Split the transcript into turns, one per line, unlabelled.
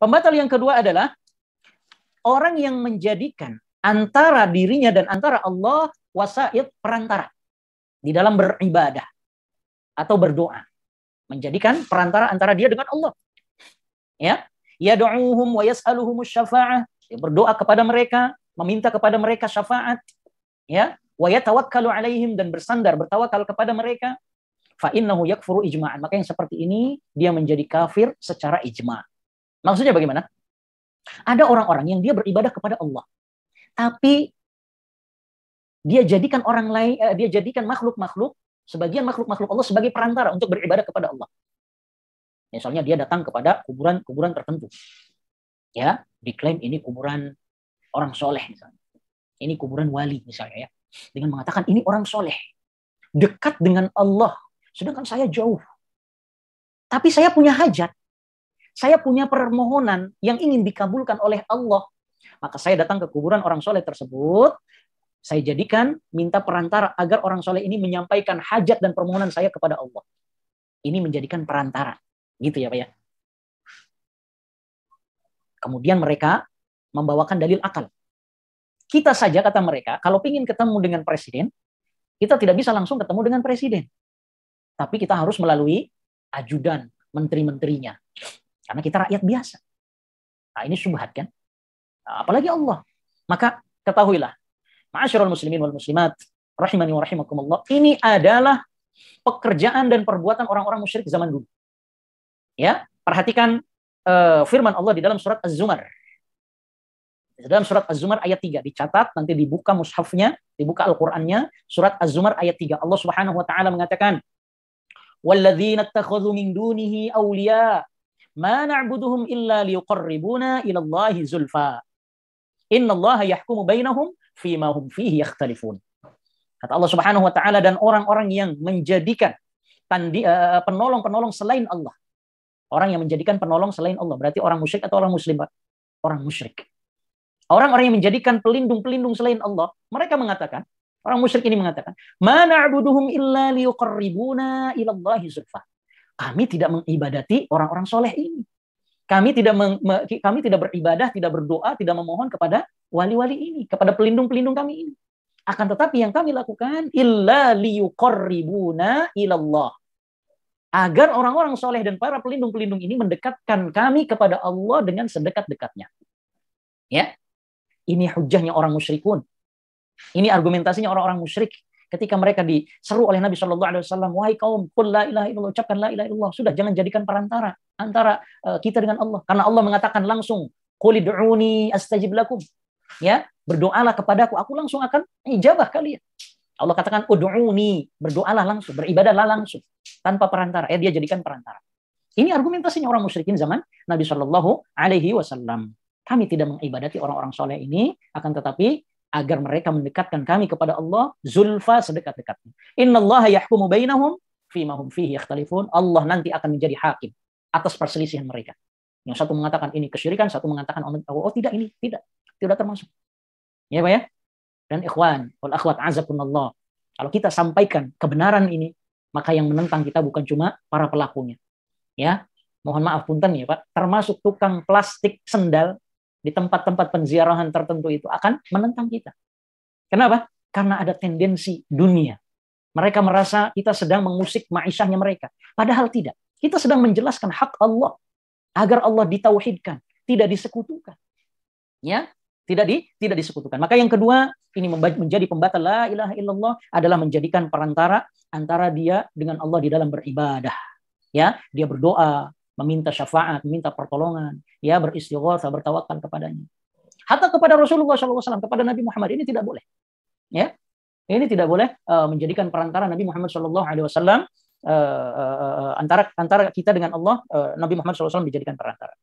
Pembatal yang kedua adalah orang yang menjadikan antara dirinya dan antara Allah wasaid, perantara di dalam beribadah atau berdoa. Menjadikan perantara antara dia dengan Allah. Ya, yad'uuhum wa yas'aluhumus syafa'ah. Berdoa kepada mereka, meminta kepada mereka syafaat. Ya, wa yatawakkalu alaihim, dan bersandar, bertawakal kepada mereka. Fa innahu yakfuru ijma'an. Maka yang seperti ini dia menjadi kafir secara ijma'. Maksudnya bagaimana? Ada orang-orang yang dia beribadah kepada Allah, tapi dia jadikan orang lain, dia jadikan makhluk-makhluk, sebagian makhluk-makhluk Allah sebagai perantara untuk beribadah kepada Allah. Misalnya dia datang kepada kuburan tertentu, ya, diklaim ini kuburan orang soleh misalnya, ini kuburan wali misalnya, ya, dengan mengatakan ini orang soleh, dekat dengan Allah, sedangkan saya jauh. Tapi saya punya hajat, saya punya permohonan yang ingin dikabulkan oleh Allah. Maka saya datang ke kuburan orang soleh tersebut, saya jadikan minta perantara agar orang soleh ini menyampaikan hajat dan permohonan saya kepada Allah. Ini menjadikan perantara. Gitu ya Pak ya. Kemudian mereka membawakan dalil akal. Kita saja, kata mereka, kalau ingin ketemu dengan presiden, kita tidak bisa langsung ketemu dengan presiden. Tapi kita harus melalui ajudan, menteri-menterinya. Karena kita rakyat biasa. Nah, ini syubhat kan? Nah, apalagi Allah. Maka ketahuilah, ma'asyiral muslimin wal muslimat, rahimani wa rahimakumullah, ini adalah pekerjaan dan perbuatan orang-orang musyrik zaman dulu. Ya, perhatikan firman Allah di dalam surat Az-Zumar. Di dalam surat Az-Zumar ayat 3, dicatat, nanti dibuka mushafnya, dibuka Al-Qur'annya, surat Az-Zumar ayat 3. Allah Subhanahu wa taala mengatakan, "Walladzina ittakhadhu min dunihi awliya ma na'buduhum illa liyuqarribuna ila Allahi zulfa. Innallaha yahkumu bainahum fima hum fihi yakhtalifun." Kata Allah Subhanahu wa taala, dan orang-orang yang menjadikan penolong-penolong selain Allah. Orang yang menjadikan penolong selain Allah, berarti orang musyrik atau orang muslim, Pak? Orang musyrik. Orang-orang yang menjadikan pelindung-pelindung selain Allah, mereka mengatakan, orang musyrik ini mengatakan, "Ma na'buduhum illa liyuqarribuna ila Allahi zulfa." Kami tidak mengibadati orang-orang soleh ini. Kami tidak beribadah, tidak berdoa, tidak memohon kepada wali-wali ini, kepada pelindung-pelindung kami ini. Akan tetapi yang kami lakukan, illa liyuqarribuna ilallah. Agar orang-orang soleh dan para pelindung-pelindung ini mendekatkan kami kepada Allah dengan sedekat-dekatnya. Ya, ini hujahnya orang musyrikun. Ini argumentasinya orang-orang musyrik. Ketika mereka diseru oleh Nabi Shallallahu Alaihi Wasallam, wahai kaum, qul la ilaha illallah, ucapkan la ilaha illallah. Sudah, jangan jadikan perantara antara kita dengan Allah. Karena Allah mengatakan langsung, qul ud'uni astajib lakum. Ya, berdoalah kepadaku, aku langsung akan ijabah kalian. Allah katakan ud'uni, berdoalah langsung, beribadahlah langsung, tanpa perantara. Dia jadikan perantara. Ini argumentasinya orang musyrikin zaman Nabi Shallallahu Alaihi Wasallam. Kami tidak mengibadati orang-orang soleh ini, akan tetapi agar mereka mendekatkan kami kepada Allah, zulfa, sedekat-dekatnya. Innallaha yahkumu bainahum fima hum fihi yakhtalifun. Allah nanti akan menjadi hakim atas perselisihan mereka. Yang satu mengatakan ini kesyirikan, satu mengatakan oh tidak, ini tidak termasuk. Ya Pak ya? Dan ikhwan wal akhwat azakunallah, kalau kita sampaikan kebenaran ini, maka yang menentang kita bukan cuma para pelakunya. Ya, mohon maaf punten ya Pak, termasuk tukang plastik sendal di tempat-tempat penziarahan tertentu itu akan menentang kita. Kenapa? Karena ada tendensi dunia. Mereka merasa kita sedang mengusik ma'isyahnya mereka. Padahal tidak. Kita sedang menjelaskan hak Allah agar Allah ditauhidkan, tidak disekutukan. Ya, tidak disekutukan. Maka yang kedua, ini menjadi pembatal la ilaha illallah adalah menjadikan perantara antara dia dengan Allah di dalam beribadah. Ya, dia berdoa, meminta syafaat, meminta pertolongan, ya, beristighatsah, bertawakal kepadanya. Hatta kepada Rasulullah SAW, kepada Nabi Muhammad, ini tidak boleh. Ya, ini tidak boleh menjadikan perantara Nabi Muhammad SAW antara kita dengan Allah. Nabi Muhammad SAW dijadikan perantara.